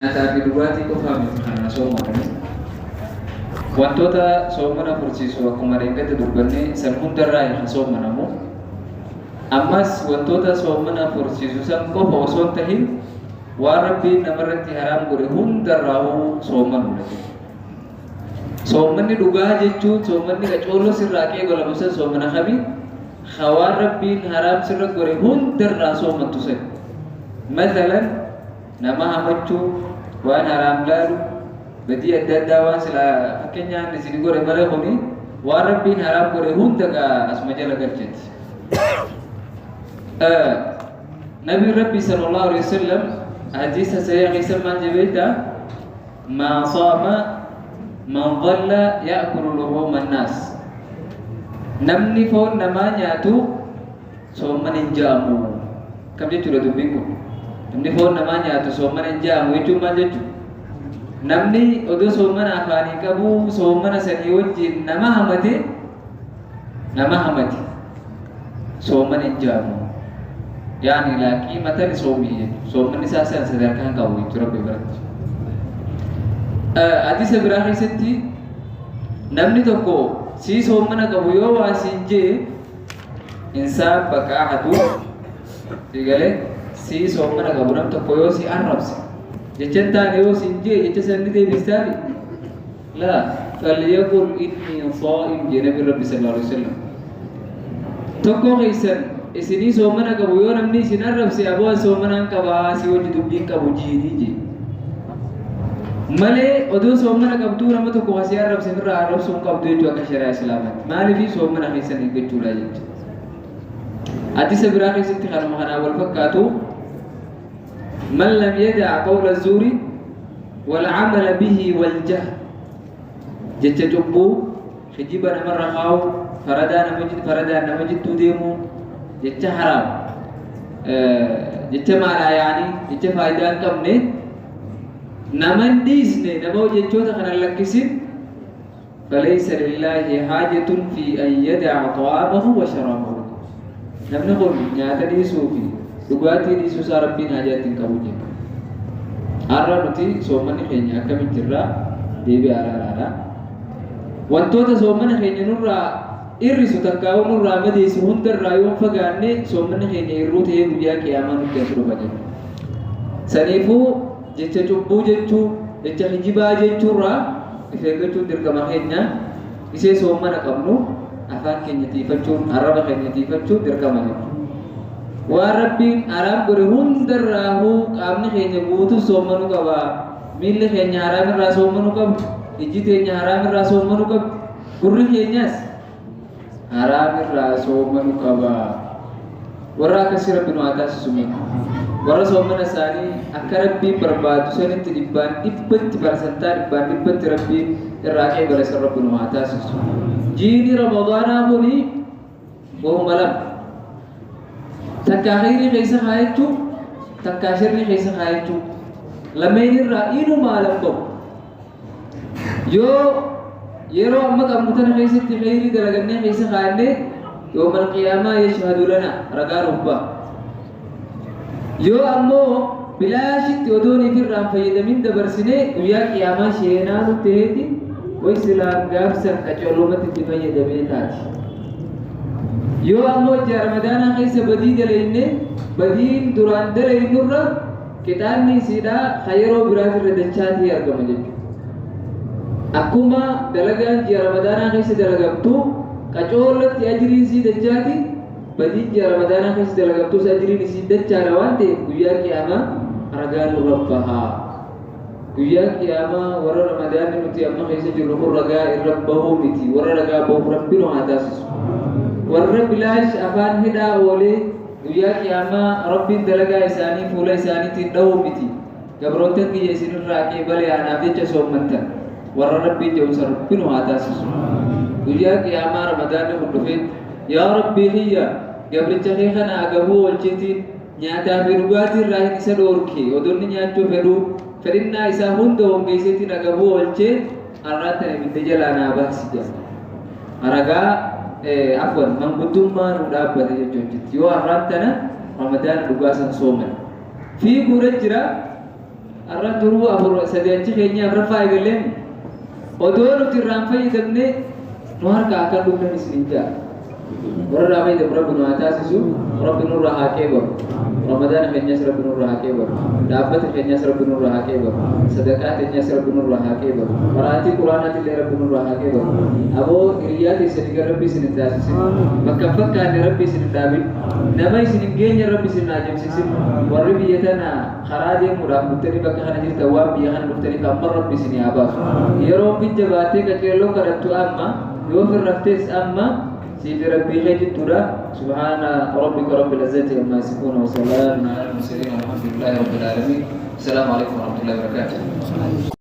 Nyaataa fi dhugaatii qofaa miti kana soomana. Wantoota soomana fursiisu akkuma reengatti dubbanne san hundarraa hin soomanamu. Ammas wantoota soomana fursiisu san qofa osoo hin tahin waan Rabbiin namarratti haraam godhe hundarraa soomanudha. Soomanni dhugaa jechuun soomanni qacooloo sirraa qeegalamu san soomana kami waan Rabbiin haraam sirra godhe hundarraa soomantu san. Mathalan nama hamachuu waan haraam laalu badii adda addaa waan sila fakkeenyaan isin godhe malee kuni waan Rabbiin haraam godhe hunda asuma jala galcheeti. Nabi Rabbi sallallahu alaihi wasallam hadiisa sahih keessa maal jedha ma saama man dhalla ya'kulu luhuma an-nas. Namni foon namaa nyaatu soomana hin jaamu. Kam jechuudha dubbiin kun? Namni foon namaa nyaatu soomana hin jaamu jechuun maal jechuudha? Namni odoo soomana afaanii qabu soomana sanii wajjin nama hamate soomana hin jaamu. Yaani laaqii matan soomii soomanni isaa san sadarkaan qabu jechuudha Rabbi biratti. Hadiisa biraa keessatti namni tokko si soomana qabu yoo waa siin jee insaan baqaa'atu sigalee si soomana qabu nam tokko yoo si arrabse jechaan taane yoo siin jee jecha sanni deebistaafi laa falyaqul inni saa'im jee Nabi Rabbi sallallahu alaihi wasallam. Tokko keessan isinii soomana qabu yoo namni isin arrabse aboo soomanaan qabaa si wajji dubbiin qabu jiinii jee malee odoo soomana qabduu nama tokko asii arrabse irraa arrabsuun qabdu jechuu akka shari'aa islaamaatti maaliif soomana keessan eeggachuudha jechuudha. Hadiisa biraa keessatti kanuma kanaan wal fakkaatu man lam yada'a qawla zuuri wal amala bihi wal jahl jecha cubbuu kijiba namarra kaa'u faradaan nama jidduu deemu jecha haraam jecha maalaa yaanii jecha faayidaa hin qabne naman dhiisne nama jechoota kana lakkisin falaysa lillahi haajatun fi an yada'a ta'amahu wa sharabahu. Namni kun nyaata dhiisuu fi dhugaatii dhiisuu isaa Rabbiin haajatti hin qabu jechuudha. Har'a nuti soomanni keenya akkamitti jirra deebi'aa araaraadha. Wantoota soomana keenya nurraa irrisu takkaa'uu nurraa madeessu hundarraa yoo fagaanne soomanni keenya irruu ta'ee guyyaa qiyaamaa nutti as dhufa jechuudha. Saniifuu jecha cubbuu jechuu jecha hijibaa jechuurraa of eeggachuun dirqama keenya. Isee soomana qabnu afaan keenya tiifachuun arraba keenya tiifachuun dirqama jechuudha. Waan Rabbiin haraam godhe hundarraahuu qaamni keenya guutuu soomanuu qaba. Miilli keenya haraam irraa soomanuu qabdu. Ijji keenya haraam irraa soomanuu qabdu. Gurri keenyas haraam irraa soomanuu qaba. Warra akkasii Rabbi nu haa taasisu. Warra soomana isaanii akka Rabbiin barbaadu sanitti dhibbatti parsantaa dhibbatti Rabbiin irraa qeebala san Rabbi nu haa taasisu. Jiini Ramadaanaa kuni waanuma lama. Takkaa khayrii keessa kaayachuu takkaa sharrii keessa kaayachuu lameen irraa inumaa lambamu. Yoo yeroo amma qabnu tana keessatti khayrii dalagannee keessa kaayannee yoomal qiyaamaa yashhadu lana ragaa nuuf ba'a. Yoo ammoo bilaashitti odoon ifirraan fayyadamin dabarsinee guyyaa qiyaamaa sheenaa nutti heeti way silaan gaafsan qacoolumatti itti fayyadamee taati. Yoo ammoo ija Ramadaanaa keessa badii dalayne badiin duraan dalaynurra qixaanni isiidhaa yeroo biraatirra dachaatii argama jechuudha. Akkuma dalagaan ija Ramadaanaa keessa dalagamtu qacoolatti ajiriin isii dachaati badii ija Ramadaanaa keessa dalagamtus ajiriin isii dachaadha waan ta'eef guyyaa qiyaamaa ragaan nurra bahaa. Guyyaa qiyaamaa warra Ramadaanni nuti amma keessa jirru kun ragaa irra bahuu miti. Warra ragaa bahu Rabbi nu haa taasisu. Warra bilaash afaan hidhaa oolee guyyaa qiyaamaa Rabbiin dalagaa isaanii fuula isaaniitiin dhahuu miti. Gabroota kiyya isinirraa qeebalee anaaf jecha soommantan. Warra Rabbiin je'umsa Rabbi nu haa taasisu. Guyyaa qiyaamaa Ramadaanni kun dhufee yaa Rabbii kiyya gabricha kee kana agabuu oolcheetiin nyaataa fi dhugaatii irraa hin isa dhoorke odoonni nyaachuu fedhuu fedhinnaa isaa hunda hongeesseetiin agabuu oolchee har'aatti ibidda jalaa naa baasi jedha. Ragaa afwan manguddummaa nu dhaabbate jechuudha. Yoo har'aan tana Ramadaan dhugaa san sooman. Fi guura jira الرد هو أبو سديتي خيني أبرفع يقولين ودور ترام في دمني نهار كأكل بكرة مسلمة ورا رامي دم ربنا أتاسسو ربنا راه كيبر رمضان خيني ربنا راه كيبر دابت خيني ربنا راه كيبر صدقات خيني ربنا راه كيبر مراتي قرآن اللي ربنا راه كيبر أبو رياض سنجار ربي سنتاسس مكفك كان ربي سنتابي نما سنجين ربي سناجم سيسم وربي يتنا خرادي مرام مختلف كهنا جل تواب بيهان مختلف أمر ربي سنيابا يروم في جباتك كيلو كرتو أما يوفر رفتس أما سيد ربي خير ترى سبحان ربك رب العزة عما يصفون وسلام على المرسلين والحمد لله رب العالمين السلام عليكم ورحمة الله وبركاته